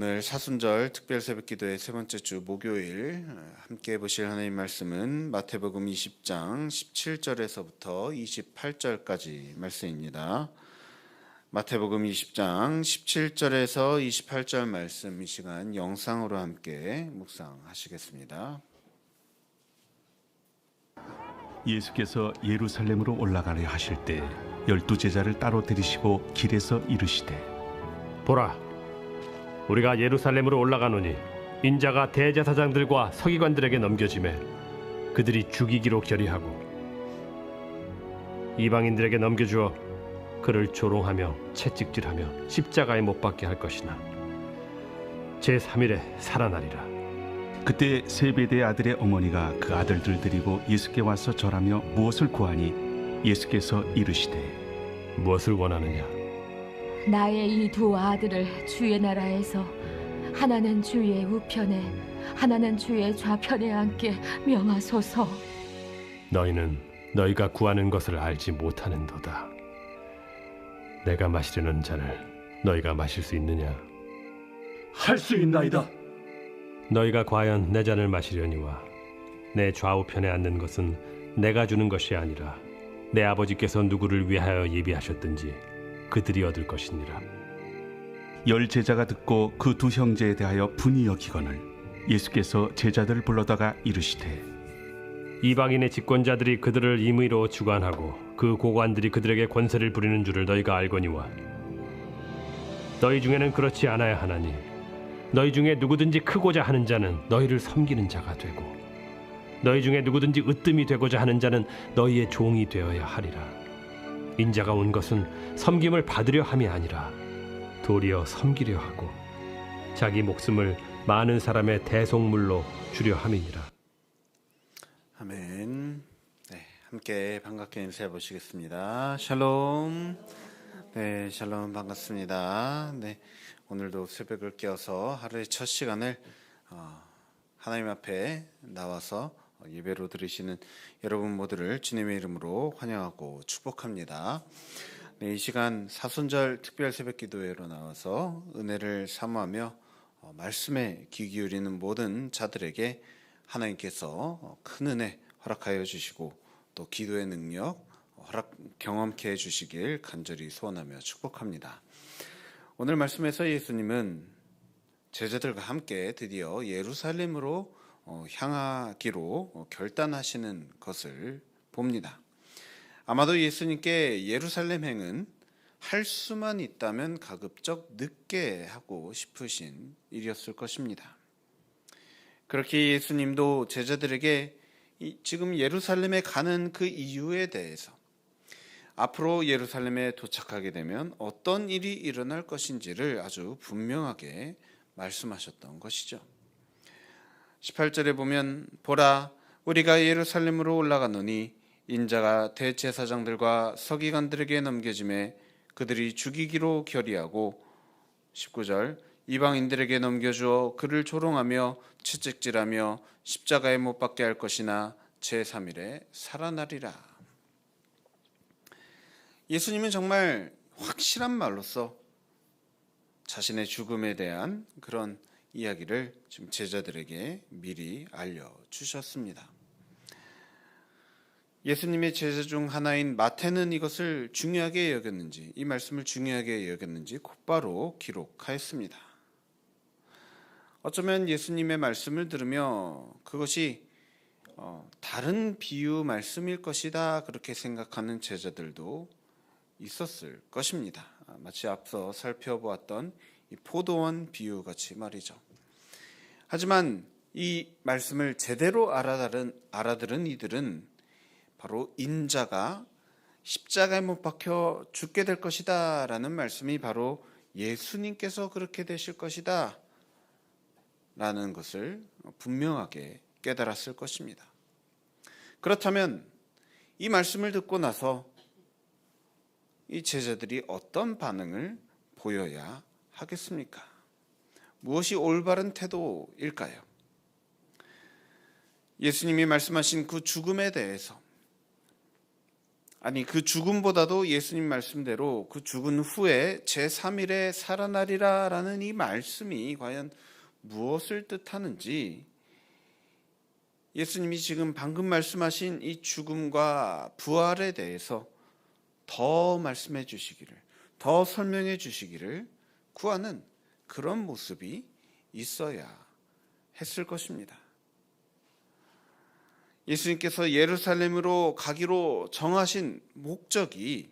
오늘 사순절 특별 새벽기도의 세 번째 주 목요일 함께 보실 하나님 말씀은 마태복음 20장 17절에서부터 28절까지 말씀입니다. 마태복음 20장 17절에서 28절 말씀 이 시간 영상으로 함께 묵상하시겠습니다. 예수께서 예루살렘으로 올라가려 하실 때 12제자를 따로 들이시고 길에서 이르시되 보라, 우리가 예루살렘으로 올라가노니 인자가 대제사장들과 서기관들에게 넘겨지매 그들이 죽이기로 결의하고 이방인들에게 넘겨주어 그를 조롱하며 채찍질하며 십자가에 못 박게 할 것이나 제3일에 살아나리라. 그때 세베대의 아들의 어머니가 그 아들들 데리고 예수께 와서 절하며 무엇을 구하니 예수께서 이르시되 무엇을 원하느냐? 나의 이 두 아들을 주의 나라에서 하나는 주의 우편에 하나는 주의 좌편에 앉게 명하소서. 너희는 너희가 구하는 것을 알지 못하는도다. 내가 마시려는 잔을 너희가 마실 수 있느냐? 할 수 있나이다. 너희가 과연 내 잔을 마시려니와 내 좌우편에 앉는 것은 내가 주는 것이 아니라 내 아버지께서 누구를 위하여 예비하셨든지 그들이 얻을 것이니라. 10제자가 듣고 그 두 형제에 대하여 분이 여기거늘 예수께서 제자들을 불러다가 이르시되 이방인의 집권자들이 그들을 임의로 주관하고 그 고관들이 그들에게 권세를 부리는 줄을 너희가 알거니와 너희 중에는 그렇지 않아야 하나니 너희 중에 누구든지 크고자 하는 자는 너희를 섬기는 자가 되고 너희 중에 누구든지 으뜸이 되고자 하는 자는 너희의 종이 되어야 하리라. 인자가 온 것은 섬김을 받으려 함이 아니라 도리어 섬기려 하고 자기 목숨을 많은 사람의 대속물로 주려 함이니라. 아멘. 네, 함께 반갑게 인사해 보시겠습니다. 샬롬. 네, 샬롬 반갑습니다. 네, 오늘도 새벽을 깨어서 하루의 첫 시간을 하나님 앞에 나와서 예배로 드리시는 여러분 모두를 주님의 이름으로 환영하고 축복합니다. 네, 이 시간 사순절 특별 새벽기도회로 나와서 은혜를 사모하며 말씀에 귀 기울이는 모든 자들에게 하나님께서 큰 은혜 허락하여 주시고 또 기도의 능력 경험케 해주시길 간절히 소원하며 축복합니다. 오늘 말씀에서 예수님은 제자들과 함께 드디어 예루살렘으로 향하기로 결단하시는 것을 봅니다. 아마도 예수님께 예루살렘 행은 할 수만 있다면 가급적 늦게 하고 싶으신 일이었을 것입니다. 그렇게 예수님도 제자들에게 지금 예루살렘에 가는 그 이유에 대해서 앞으로 예루살렘에 도착하게 되면 어떤 일이 일어날 것인지를 아주 분명하게 말씀하셨던 것이죠. 18절에 보면 보라, 우리가 예루살렘으로 올라가노니 인자가 대제사장들과 서기관들에게 넘겨짐에 그들이 죽이기로 결의하고 19절 이방인들에게 넘겨주어 그를 조롱하며 채찍질하며 십자가에 못 박게 할 것이나 제3일에 살아나리라. 예수님은 정말 확실한 말로써 자신의 죽음에 대한 그런 이야기를 지금 제자들에게 미리 알려주셨습니다. 예수님의 제자 중 하나인 마태는 이것을 중요하게 여겼는지, 이 말씀을 중요하게 여겼는지 곧바로 기록하였습니다. 어쩌면 예수님의 말씀을 들으며 그것이 다른 비유 말씀일 것이다 그렇게 생각하는 제자들도 있었을 것입니다. 마치 앞서 살펴보았던 이 포도원 비유 같이 말이죠. 하지만 이 말씀을 제대로 알아들은 이들은 바로 인자가 십자가에 못 박혀 죽게 될 것이다 라는 말씀이 바로 예수님께서 그렇게 되실 것이다 라는 것을 분명하게 깨달았을 것입니다. 그렇다면 이 말씀을 듣고 나서 이 제자들이 어떤 반응을 보여야 하겠습니까? 무엇이 올바른 태도일까요? 예수님이 말씀하신 그 죽음에 대해서 아니 그 죽음보다도 예수님 말씀대로 그 죽은 후에 제3일에 살아나리라라는 이 말씀이 과연 무엇을 뜻하는지 예수님이 지금 방금 말씀하신 이 죽음과 부활에 대해서 더 말씀해 주시기를, 더 설명해 주시기를 구하는 그런 모습이 있어야 했을 것입니다. 예수님께서 예루살렘으로 가기로 정하신 목적이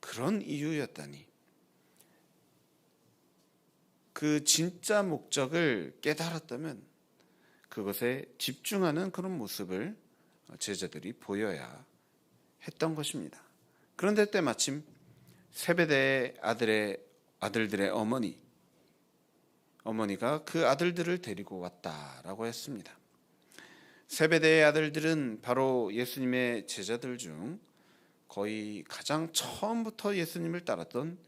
그런 이유였다니, 그 진짜 목적을 깨달았다면 그것에 집중하는 그런 모습을 제자들이 보여야 했던 것입니다. 그런데 때마침 세베대의 아들들의 어머니가 그 아들들을 데리고 왔다라고 했습니다. 세베대의 아들들은 바로 예수님의 제자들 중 거의 가장 처음부터 예수님을 따랐던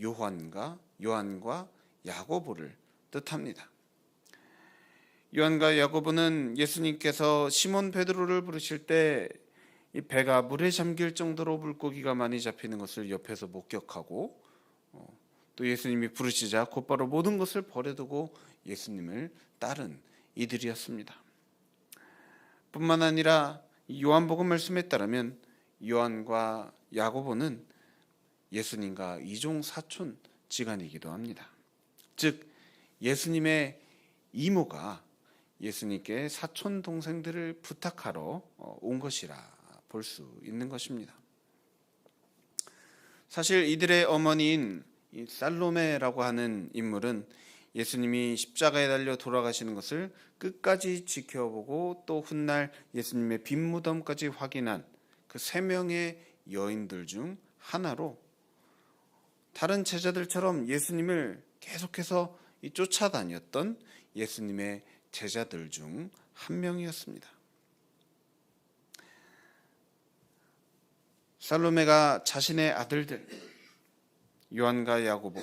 요한과 야고보를 뜻합니다. 요한과 야고보는 예수님께서 시몬 베드로를 부르실 때 이 배가 물에 잠길 정도로 물고기가 많이 잡히는 것을 옆에서 목격하고 또 예수님이 부르시자 곧바로 모든 것을 버려두고 예수님을 따른 이들이었습니다. 뿐만 아니라 요한복음 말씀에 따르면 요한과 야고보는 예수님과 이종 사촌 지간이기도 합니다. 즉 예수님의 이모가 예수님께 사촌 동생들을 부탁하러 온 것이라 볼 수 있는 것입니다. 사실 이들의 어머니인 이 살로메라고 하는 인물은 예수님이 십자가에 달려 돌아가시는 것을 끝까지 지켜보고 또 훗날 예수님의 빈 무덤까지 확인한 그 3명의 여인들 중 하나로 다른 제자들처럼 예수님을 계속해서 쫓아다녔던 예수님의 제자들 중 한 명이었습니다. 살로메가 자신의 아들들 요한과 야고보,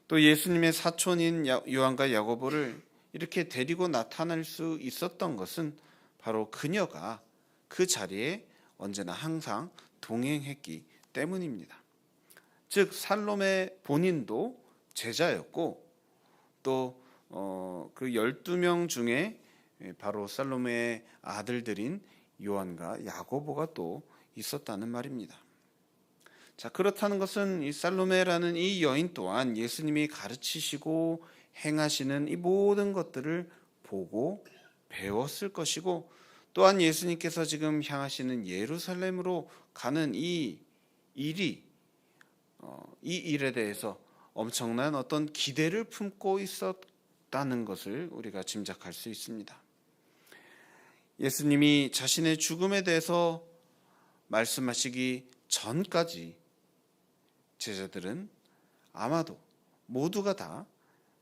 또 예수님의 사촌인 요한과 야고보를 이렇게 데리고 나타날 수 있었던 것은 바로 그녀가 그 자리에 언제나 항상 동행했기 때문입니다. 즉 살로메 본인도 제자였고 또 그 12명 중에 바로 살로메의 아들들인 요한과 야고보가 또 있었다는 말입니다. 자, 그렇다는 것은 이 살로메라는 이 여인 또한 예수님이 가르치시고 행하시는 이 모든 것들을 보고 배웠을 것이고, 또한 예수님께서 지금 향하시는 예루살렘으로 가는 이 일에 대해서 엄청난 어떤 기대를 품고 있었다는 것을 우리가 짐작할 수 있습니다. 예수님이 자신의 죽음에 대해서 말씀하시기 전까지 제자들은 아마도 모두가 다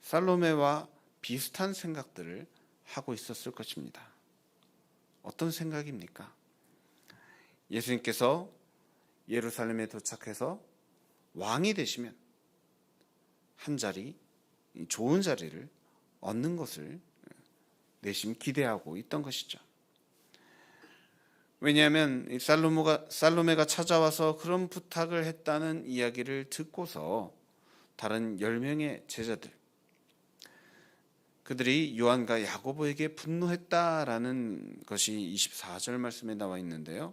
살로메와 비슷한 생각들을 하고 있었을 것입니다. 어떤 생각입니까? 예수님께서 예루살렘에 도착해서 왕이 되시면 한 자리, 좋은 자리를 얻는 것을 내심 기대하고 있던 것이죠. 왜냐하면 살로메가 찾아와서 그런 부탁을 했다는 이야기를 듣고서 다른 10명의 제자들, 그들이 요한과 야고보에게 분노했다라는 것이 24절 말씀에 나와 있는데요.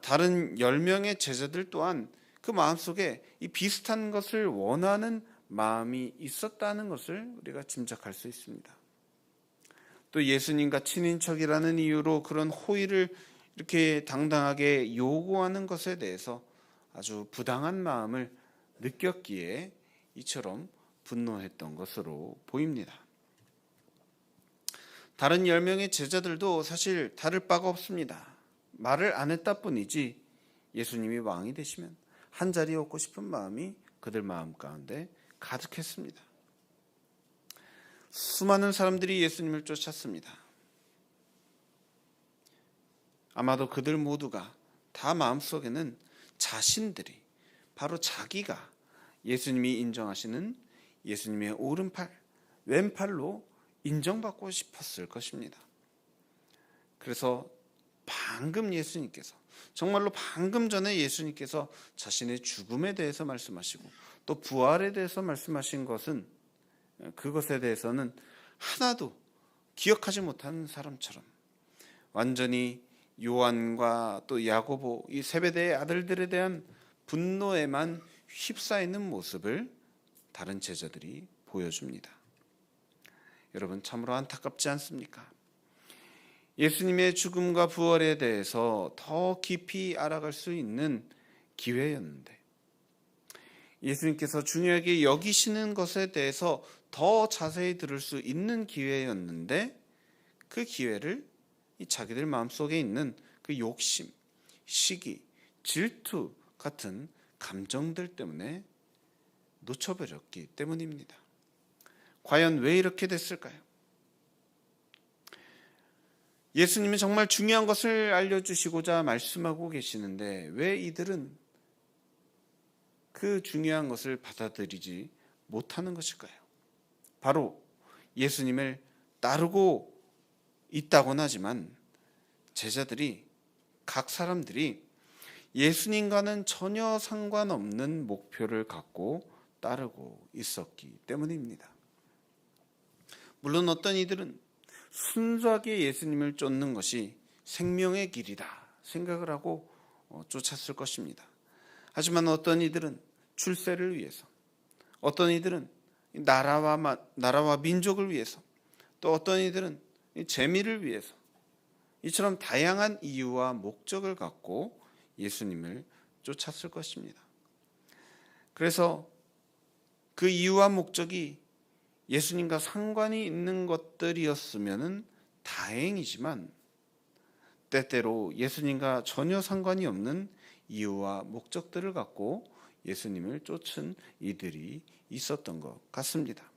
다른 10명의 제자들 또한 그 마음속에 이 비슷한 것을 원하는 마음이 있었다는 것을 우리가 짐작할 수 있습니다. 또 예수님과 친인척이라는 이유로 그런 호의를 이렇게 당당하게 요구하는 것에 대해서 아주 부당한 마음을 느꼈기에 이처럼 분노했던 것으로 보입니다. 다른 10명의 제자들도 사실 다를 바가 없습니다. 말을 안 했다 뿐이지 예수님이 왕이 되시면 한 자리에 얻고 싶은 마음이 그들 마음 가운데 가득했습니다. 수많은 사람들이 예수님을 쫓았습니다. 아마도 그들 모두가 다 마음속에는 자신들이 바로 자기가 예수님이 인정하시는 예수님의 오른팔, 왼팔로 인정받고 싶었을 것입니다. 그래서 방금 예수님께서 정말로 방금 전에 예수님께서 자신의 죽음에 대해서 말씀하시고 또 부활에 대해서 말씀하신 것은 그것에 대해서는 하나도 기억하지 못하는 사람처럼 완전히 요한과 또 야고보 이 세베대의 아들들에 대한 분노에만 휩싸이는 모습을 다른 제자들이 보여줍니다. 여러분 참으로 안타깝지 않습니까? 예수님의 죽음과 부활에 대해서 더 깊이 알아갈 수 있는 기회였는데 예수님께서 중요하게 여기시는 것에 대해서 더 자세히 들을 수 있는 기회였는데 그 기회를 이 자기들 마음속에 있는 그 욕심, 시기, 질투 같은 감정들 때문에 놓쳐버렸기 때문입니다. 과연 왜 이렇게 됐을까요? 예수님이 정말 중요한 것을 알려주시고자 말씀하고 계시는데 왜 이들은 그 중요한 것을 받아들이지 못하는 것일까요? 바로 예수님을 따르고 있다고는 하지만 제자들이 각 사람들이 예수님과는 전혀 상관없는 목표를 갖고 따르고 있었기 때문입니다. 물론 어떤 이들은 순수하게 예수님을 쫓는 것이 생명의 길이다 생각을 하고 쫓았을 것입니다. 하지만 어떤 이들은 출세를 위해서, 어떤 이들은 나라와 민족을 위해서, 또 어떤 이들은 재미를 위해서 이처럼 다양한 이유와 목적을 갖고 예수님을 쫓았을 것입니다. 그래서 그 이유와 목적이 예수님과 상관이 있는 것들이었으면 다행이지만 때때로 예수님과 전혀 상관이 없는 이유와 목적들을 갖고 예수님을 쫓은 이들이 있었던 것 같습니다.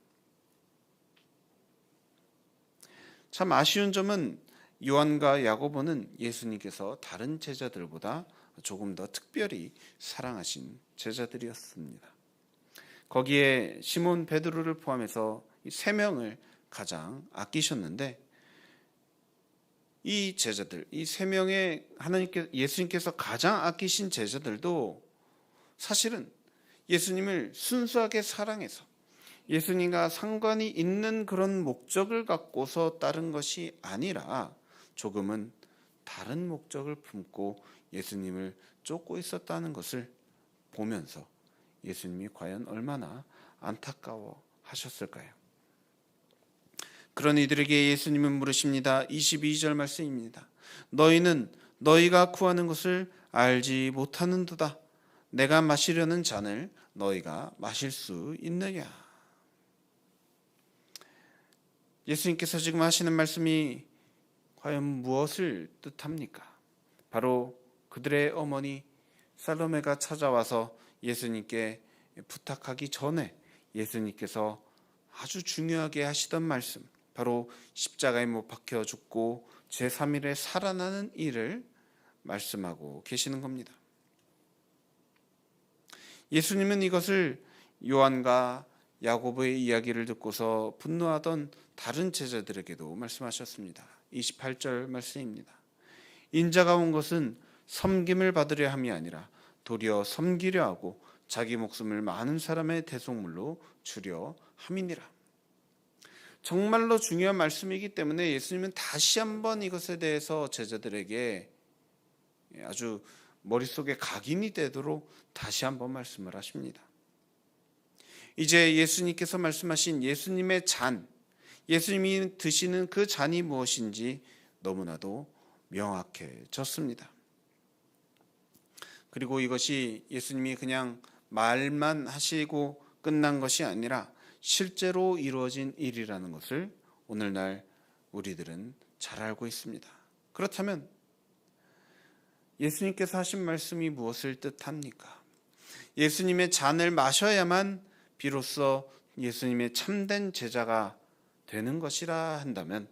참 아쉬운 점은 요한과 야고보는 예수님께서 다른 제자들보다 조금 더 특별히 사랑하신 제자들이었습니다. 거기에 시몬 베드로를 포함해서 이 세 명을 가장 아끼셨는데 이 제자들, 이 세 명의 예수님께서 가장 아끼신 제자들도 사실은 예수님을 순수하게 사랑해서 예수님과 상관이 있는 그런 목적을 갖고서 따른 것이 아니라 조금은 다른 목적을 품고 예수님을 쫓고 있었다는 것을 보면서 예수님이 과연 얼마나 안타까워 하셨을까요? 그런 이들에게 예수님은 물으십니다. 22절 말씀입니다. 너희는 너희가 구하는 것을 알지 못하는도다. 내가 마시려는 잔을 너희가 마실 수 있느냐? 예수님께서 지금 하시는 말씀이 과연 무엇을 뜻합니까? 바로 그들의 어머니 살로메가 찾아와서 예수님께 부탁하기 전에 예수님께서 아주 중요하게 하시던 말씀, 바로 십자가에 못 박혀 죽고 제3일에 살아나는 일을 말씀하고 계시는 겁니다. 예수님은 이것을 요한과 야고보의 이야기를 듣고서 분노하던 다른 제자들에게도 말씀하셨습니다. 28절 말씀입니다. 인자가 온 것은 섬김을 받으려 함이 아니라 도리어 섬기려 하고 자기 목숨을 많은 사람의 대속물로 주려 함이니라. 정말로 중요한 말씀이기 때문에 예수님은 다시 한번 이것에 대해서 제자들에게 아주 머릿속에 각인이 되도록 다시 한번 말씀을 하십니다. 이제 예수님께서 말씀하신 예수님의 잔, 예수님이 드시는 그 잔이 무엇인지 너무나도 명확해졌습니다. 그리고 이것이 예수님이 그냥 말만 하시고 끝난 것이 아니라 실제로 이루어진 일이라는 것을 오늘날 우리들은 잘 알고 있습니다. 그렇다면 예수님께서 하신 말씀이 무엇을 뜻합니까? 예수님의 잔을 마셔야만 비로소 예수님의 참된 제자가 되는 것이라 한다면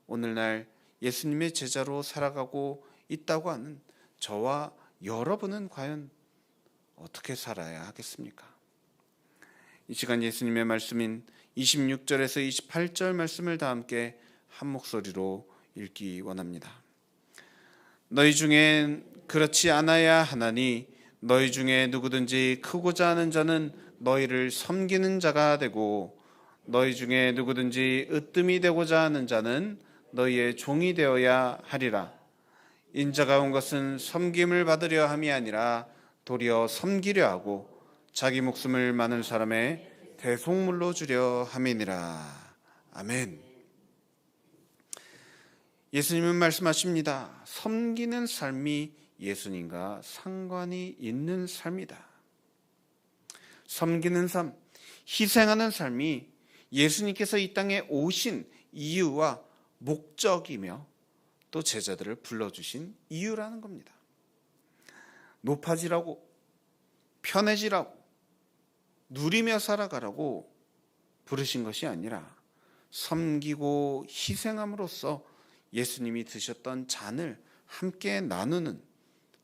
오늘날 예수님의 제자로 살아가고 있다고 하는 저와 여러분은 과연 어떻게 살아야 하겠습니까? 이 시간 예수님의 말씀인 26절에서 28절 말씀을 다 함께 한 목소리로 읽기 원합니다. 너희 중에 그렇지 않아야 하나니 너희 중에 누구든지 크고자 하는 자는 너희를 섬기는 자가 되고 너희 중에 누구든지 으뜸이 되고자 하는 자는 너희의 종이 되어야 하리라. 인자가 온 것은 섬김을 받으려 함이 아니라 도리어 섬기려 하고 자기 목숨을 많은 사람의 대속물로 주려 함이니라. 아멘. 예수님은 말씀하십니다. 섬기는 삶이 예수님과 상관이 있는 삶이다. 섬기는 삶, 희생하는 삶이 예수님께서 이 땅에 오신 이유와 목적이며 또 제자들을 불러주신 이유라는 겁니다. 높아지라고, 편해지라고, 누리며 살아가라고 부르신 것이 아니라 섬기고 희생함으로써 예수님이 드셨던 잔을 함께 나누는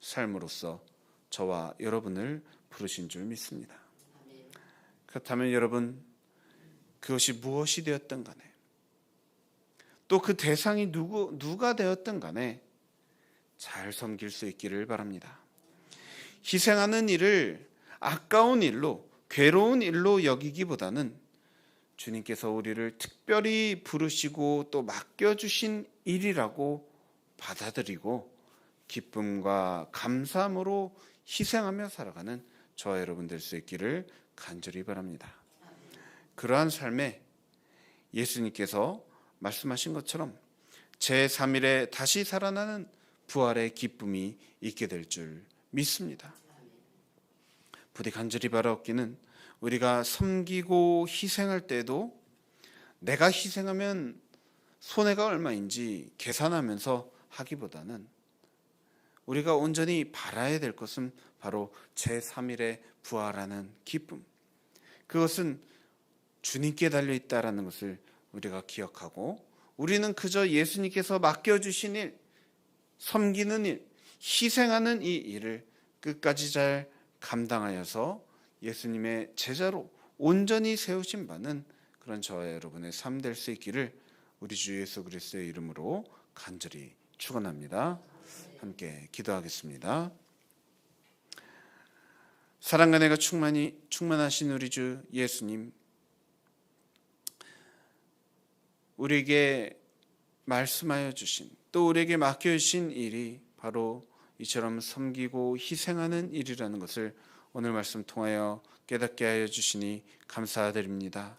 삶으로서 저와 여러분을 부르신 줄 믿습니다. 그렇다면 여러분, 그것이 무엇이 되었든 간에 또 그 대상이 누가 되었든 간에 잘 섬길 수 있기를 바랍니다. 희생하는 일을 아까운 일로, 괴로운 일로 여기기보다는 주님께서 우리를 특별히 부르시고 또 맡겨주신 일이라고 받아들이고 기쁨과 감사함으로 희생하며 살아가는 저와 여러분 될 수 있기를 간절히 바랍니다. 그러한 삶에 예수님께서 말씀하신 것처럼 제3일에 다시 살아나는 부활의 기쁨이 있게 될 줄 믿습니다. 부디 간절히 바라옵기는 우리가 섬기고 희생할 때도 내가 희생하면 손해가 얼마인지 계산하면서 하기보다는 우리가 온전히 바라야 될 것은 바로 제3일에 부활하는 기쁨. 그것은 주님께 달려있다라는 것을 우리가 기억하고 우리는 그저 예수님께서 맡겨주신 일, 섬기는 일, 희생하는 이 일을 끝까지 잘 감당하여서 예수님의 제자로 온전히 세우신 바는 그런 저와 여러분의 삶 될 수 있기를 우리 주 예수 그리스도의 이름으로 간절히 축원합니다. 함께 기도하겠습니다. 사랑과 은혜가 충만하신 우리 주 예수님, 우리에게 말씀하여 주신 또 우리에게 맡겨주신 일이 바로 이처럼 섬기고 희생하는 일이라는 것을 오늘 말씀 통하여 깨닫게 하여 주시니 감사드립니다.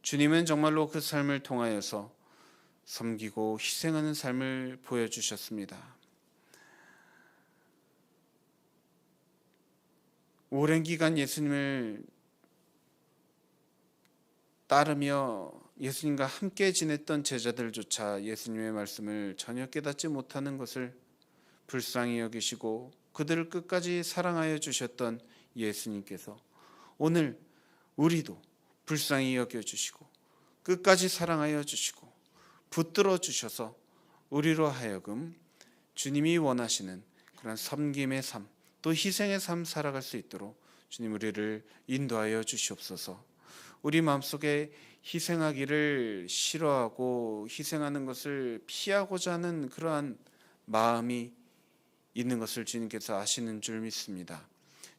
주님은 정말로 그 삶을 통하여서 섬기고 희생하는 삶을 보여주셨습니다. 오랜 기간 예수님을 따르며 예수님과 함께 지냈던 제자들조차 예수님의 말씀을 전혀 깨닫지 못하는 것을 불쌍히 여기시고 그들을 끝까지 사랑하여 주셨던 예수님께서 오늘 우리도 불쌍히 여겨주시고 끝까지 사랑하여 주시고 붙들어 주셔서 우리로 하여금 주님이 원하시는 그런 섬김의 삶, 또 희생의 삶 살아갈 수 있도록 주님 우리를 인도하여 주시옵소서. 우리 마음속에 희생하기를 싫어하고 희생하는 것을 피하고자 하는 그러한 마음이 있는 것을 주님께서 아시는 줄 믿습니다.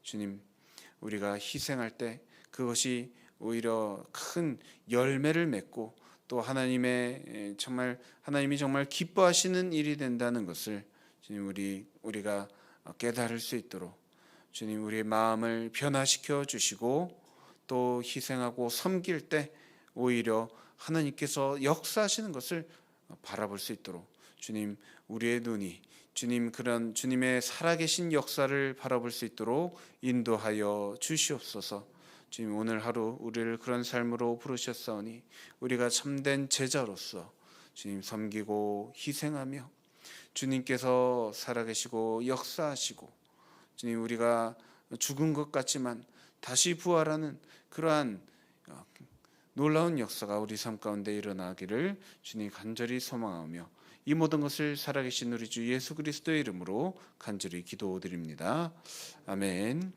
주님, 우리가 희생할 때 그것이 오히려 큰 열매를 맺고 또 하나님이 정말 기뻐하시는 일이 된다는 것을 주님 우리가 깨달을 수 있도록 주님 우리의 마음을 변화시켜 주시고 또 희생하고 섬길 때 오히려 하나님께서 역사하시는 것을 바라볼 수 있도록 주님 우리의 눈이 그런 주님의 살아계신 역사를 바라볼 수 있도록 인도하여 주시옵소서. 주님 오늘 하루 우리를 그런 삶으로 부르셨사오니 우리가 참된 제자로서 주님 섬기고 희생하며 주님께서 살아계시고 역사하시고 주님 우리가 죽은 것 같지만 다시 부활하는 그러한 놀라운 역사가 우리 삶 가운데 일어나기를 주님 간절히 소망하며 이 모든 것을 살아계신 우리 주 예수 그리스도의 이름으로 간절히 기도드립니다. 아멘.